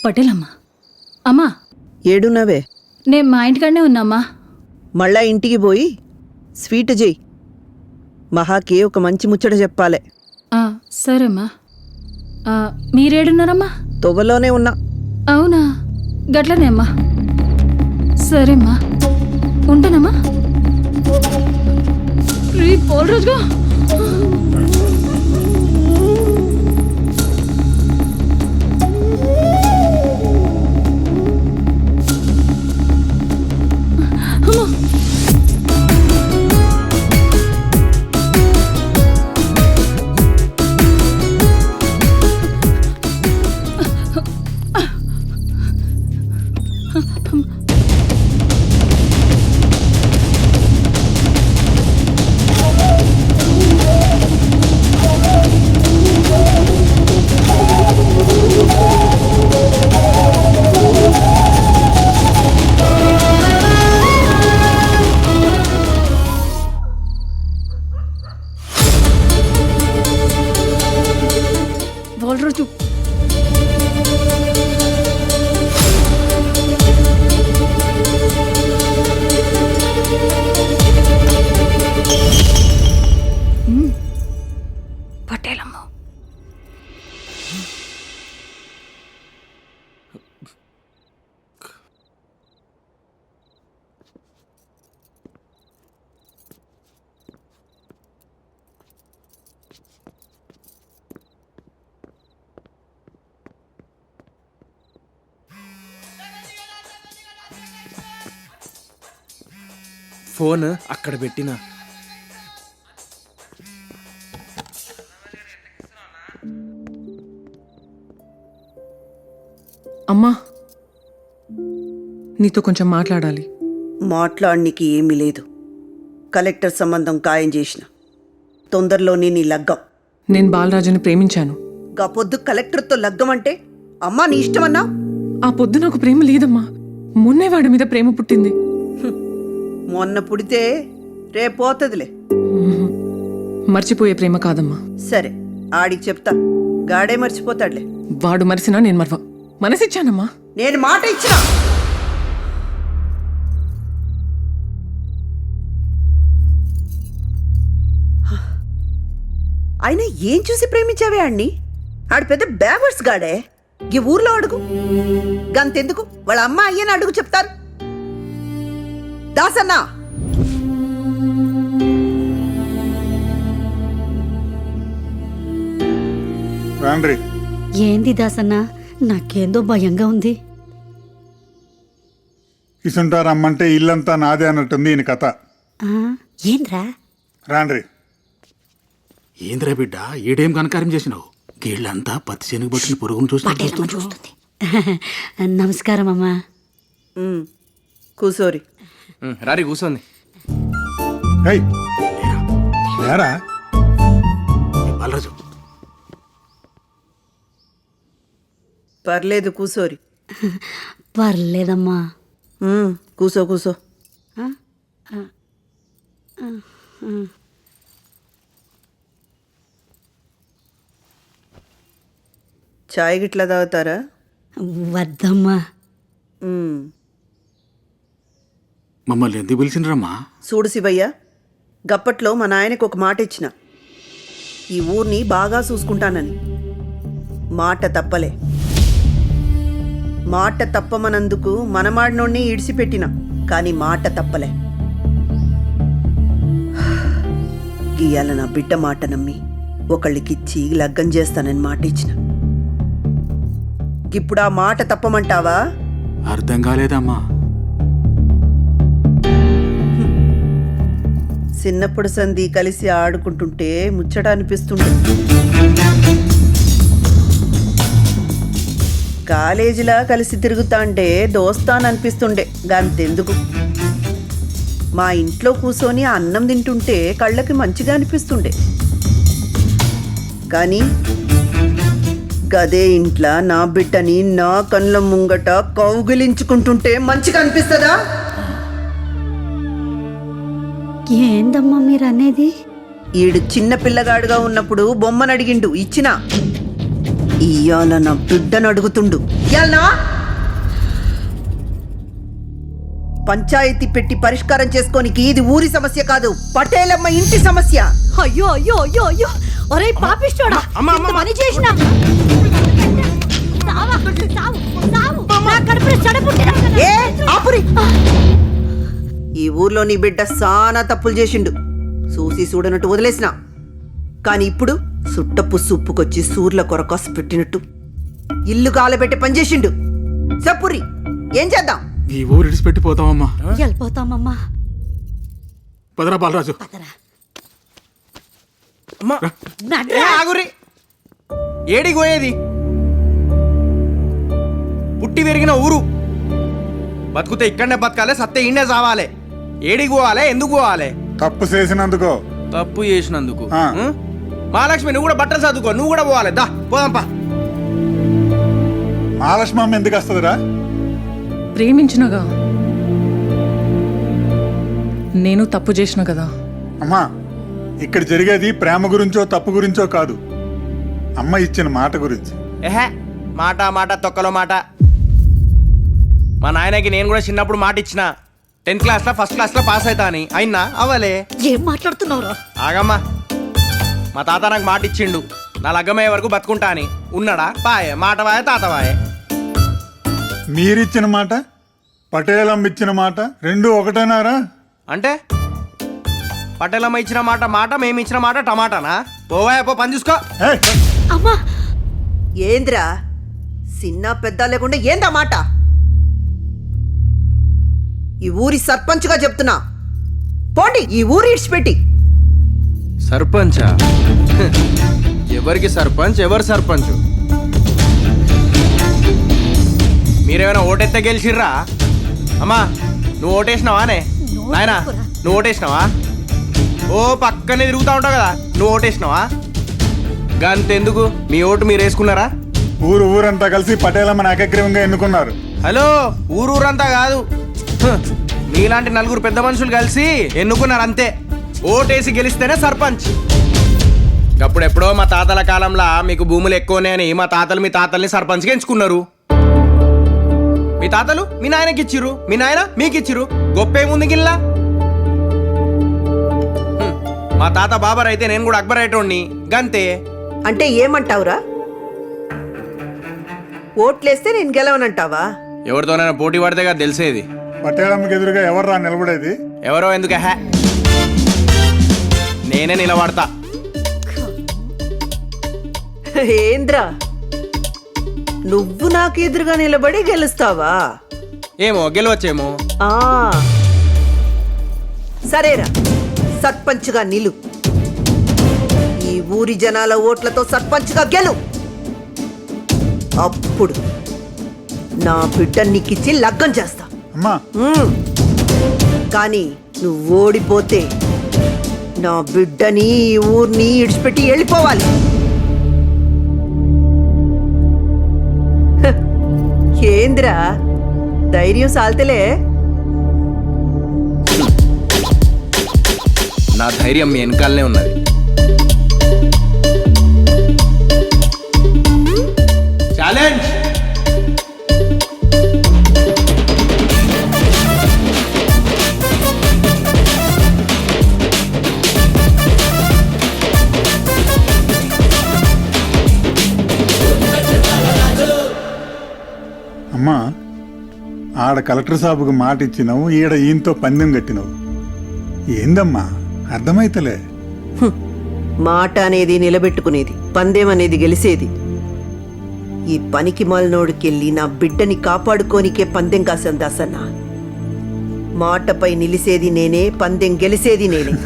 పటేలమ్మా. అమ్మా, ఏడున్నవే? నేను మా ఇంటికాడనే ఉన్నామ్మా. మళ్ళా ఇంటికి పోయి స్వీట్ చెయ్యి. మహాకి ఒక మంచి ముచ్చట చెప్పాలే. సరేమ్మా. మీరేడున్నారమ్మా? తొవ్వలోనే ఉన్నా. అవునా, గట్లనే అమ్మా. సరేమ్మా, ఉంటానమ్మా. పోలరాజుగా పోలరాజు. పటేలమ్మ. ఫోన్ అక్కడ పెట్టినా. అమ్మా, నీతో కొంచెం మాట్లాడాలి. మాట్లాడనికి ఏమీ లేదు. కలెక్టర్ సంబంధం ఖాయం చేసిన తొందరలోనే నీ లగ్గం. నేను బాలరాజుని ప్రేమించాను. గా పొద్దు కలెక్టర్తో లగ్గం అంటే అమ్మా నీ ఇష్టమన్నా? ఆ పొద్దు నాకు ప్రేమ లేదమ్మా. మొన్నే వాడి మీద ప్రేమ పుట్టింది. మొన్న పుడితే రేపోతదిలే. మర్చిపోయే ప్రేమ కాదమ్మా. సరే, ఆడికి చెప్తా, గాడే మర్చిపోతాడులే. వాడు మరిసినా నేను మరవ. మనసిచ్చానమ్మా. నేను మాట ఇచ్చినా. అయినా ఏం చూసి ప్రేమించావే ఆడిని? ఆడు పెద్ద బ్యావర్స్ గాడే. ఈ ఊర్లో అడుగు, గంతెందుకు వాళ్ళ అమ్మ అయ్యని అడుగు, చెప్తారు. దాసన్నా, రాండ్రి. ఏంది దాసన్న, నాకేందో భయంగా ఉంది. ఇసుంటా రమ్మంటే ఇల్లంతా నాదే అన్నట్టుంది ఈయన కథ. ఏంద్రా? రాండ్రి. ఏంద్రా బిడ్డ, ఏడేం కనకారం చేసినావు? గీళ్ళంతా పత్తి శనగ బట్టిన పురుగును చూస్తుంది. నమస్కారం అమ్మా. కూసోరి. రారి కూర్చోంది. బాలరాజు, పర్లేదు కూసోరి. పర్లేదమ్మా. కూసో కూసో. చాయ్ గిట్లా తాగుతారా? వద్దమ్మా. మమ్మల్ని ఎందుకు పిలిచిండ్రమ్మా? చూడు శివయ్య, గప్పట్లో మా నాయనకు ఒక మాట ఇచ్చిన, ఈ ఊరిని బాగా చూసుకుంటానని. మాట తప్పలే. మాట తప్పమనందుకు మనమాడినోడిని ఇడిసిపెట్టిన, కానీ మాట తప్పలే. గీయాల నా బిడ్డ మాట నమ్మి ఒకళ్ళకిచ్చి లగ్గం చేస్తానని మాట ఇచ్చిన. ఇప్పుడు ఆ మాట తప్పమంటావా? అర్థం కాలేదమ్మా. చిన్నప్పుడు సంధి కలిసి ఆడుకుంటుంటే ముచ్చట అనిపిస్తుండే. కాలేజీలా కలిసి తిరుగుతాంటే దోస్తాననిపిస్తుండే. గంతెందుకు, మా ఇంట్లో కూర్చొని అన్నం తింటుంటే కళ్ళకి మంచిగా అనిపిస్తుండే. కానీ గదే ఇంట్లో నా బిడ్డని నా కళ్ళ ముంగట కౌగిలించుకుంటుంటే మంచిగా అనిపిస్తుందా? ఏందమ్మా మీరు అనేది? ఈడు చిన్న పిల్లగాడుగా ఉన్నప్పుడు బొమ్మను అడిగిండు, ఇచ్చినా. ఇయ్యాల నా బిడ్డను అడుగుతుండు ఇయ్యాలనా? పంచాయతీ పెట్టి పరిష్కారం చేసుకోనికి ఇది ఊరి సమస్య కాదు, పటేలమ్మ ఇంటి సమస్య. అయ్యో అయ్యో అయ్యో అయ్యో ఒరే పాపిష్టోడా, ఇంత పని చేసినా సావా, సావు, సావు. నా కడుపులో చెడపుట్టినా కదా. ఏ ఆపురి! ఈ ఊర్లో నీ బిడ్డ సానా తప్పులు చేసిండు, చూసి చూడనట్టు వదిలేసిన. కాని ఇప్పుడు సుట్టపు సుప్పుకొచ్చి సూర్ల కొరకాసు పెట్టినట్టు ఇల్లు కాలబెట్టి పనిచేసిండు. చెప్పురి, ఏం చేద్దాం? ఈ ఊరు ఇడిచిపెట్టిపోతామమ్మా. వెళ్ళిపోతామమ్మా. పదరా బాలరాజు. పదరా. అమ్మా నడ్రా. ఆగురి, ఏడికి పోయేది? పుట్టి పెరిగిన ఊరు, బతుకుతే ఇక్కడనే బతకాలే, సత్తే ఇన్నే చావాలే. ఏడికి పోవాలి? ఎందుకు పోవాలి? తప్పు చేసినందుకో. తప్పు చేసినందుకు. ఆ. మహాలక్ష్మి, నువ్వు కూడా బట్టలు చదువుకో, నువ్వు కూడా పోవాలి. దా పోదాంపా. మహాలక్ష్మి అమ్మ ఎందుకు వస్తుందిరా? ప్రేమించినగా నేను తప్పు చేసిన కదా. అమ్మా, ఇక్కడ జరిగేది ప్రేమ గురించో తప్పు గురించో కాదు, అమ్మ ఇచ్చిన మాట గురించి. ఏహే, మాట మాట తొక్కలో మాట. మా నాయనకి నేను కూడా చిన్నప్పుడు మాట ఇచ్చిన, 10th క్లాస్లో ఫస్ట్ క్లాస్లో పాస్ అవుతా అని. అయినా అవలే. ఏం మాట్లాడుతున్నావురా? ఆగమ్మా, మా తాత నాకు మాట ఇచ్చిండు, నా లగ్గమయ్యే వరకు బతుకుంటా అని. ఉన్నాడా? పాయే, మాట వాయే, తాత వాయే. మీరిచ్చిన మాట, పటేలమ్మ ఇచ్చిన మాట రెండు ఒకటేనారా? అంటే పటేలమ్మ ఇచ్చిన మాట మాట, మేము ఇచ్చిన మాట టమాటానా? పోవాయే, పో పని చూసుకో. ఏయ్! అమ్మా ఏంద్రా చిన్న పెద్ద లేకుండా ఏందా మాట? ఈ ఊరి సర్పంచ్గా చెప్తున్నా, పోండి ఈ ఊరి ఇడిచిపెట్టి. సర్పంచా? ఎవరికి సర్పంచ్? ఎవరు సర్పంచ్? మీరేమైనా ఓటెత్తే గెలిచిర్రా? అమ్మా, నువ్వు ఓటేసినావానే? నాయనా, నువ్వు ఓటేసినావా? ఓ పక్కనే తిరుగుతూ ఉంటావు కదా, నువ్వు ఓటేసినావా? గంతెందుకు, మీ ఓటు మీరు వేసుకున్నారా? ఊరంతా కలిసి పటేలమ్మని ఏకగ్రీవంగా ఎన్నుకున్నారు. హలో, ఊరూరంతా కాదు, మీలాంటి నలుగురు పెద్ద మనుషులు కలిసి ఎన్నుకున్నారు అంతే. ఓటేసి గెలిస్తేనే సర్పంచ్. అప్పుడెప్పుడో మా తాతల కాలంలో మీకు భూములు ఎక్కువనే అని మా తాతలు మీ తాతల్ని సర్పంచ్గా ఎంచుకున్నారు. మీ తాతలు మీ నాయనకి ఇచ్చిర్రు, మీ నాయన మీకు ఇచ్చిర్రు. గొప్పేముంది గిల్లా? మా తాత బాబర్ అయితే నేను కూడా అక్బర్ అయ్యేటోడిని, గంతే. అంటే ఏమంటావురా? ఓట్లేస్తే నేను గెలవనంటావా? ఎవరితోనైనా పోటీ పడితే కదా తెలిసేది. పటేలమ్మకి ఎదురుగా ఎవర్రా నిలబడేది? ఎవరో ఎందుకు? హే, నేనే నిలబడతా. ఏంద్రా నువ్వు నాకు ఎదురుగా నిలబడి గెలుస్తావా? ఏమో గెలవచ్చేమో. ఆ సరేరా, సర్పంచ్గా నిలు. ఈ ఊరి జనాల ఓట్లతో సర్పంచ్గా గెలు. అప్పుడు నా బిడ్డ నీకిచ్చి లగ్గం చేస్తా. అమ్మా, కానీ నువ్వు ఓడిపోతే నా బిడ్డని ఈ ఊరిని ఇడిచిపెట్టి వెళ్ళిపోవాలి. హ, ఏంద్రా ధైర్యం సాల్తలే? నా ధైర్యం మీ వెనకాలనే ఉన్నది. ఛాలెంజ్. అమ్మా, ఆడ కలెక్టర్ సాబుకు మాట ఇచ్చినావు, ఈడ ఈయంతో పందెం కట్టినావు. ఏందమ్మా అర్థమైతలే? మాట అనేది నిలబెట్టుకునేది, పందెం అనేది గెలిసేది. ఈ పనికి మాలినోడికెళ్ళి నా బిడ్డని కాపాడుకోనికే పందెం కాసం దాసన్న. మాటపై నిలిసేది నేనే, పందెం గెలిసేది నేనే.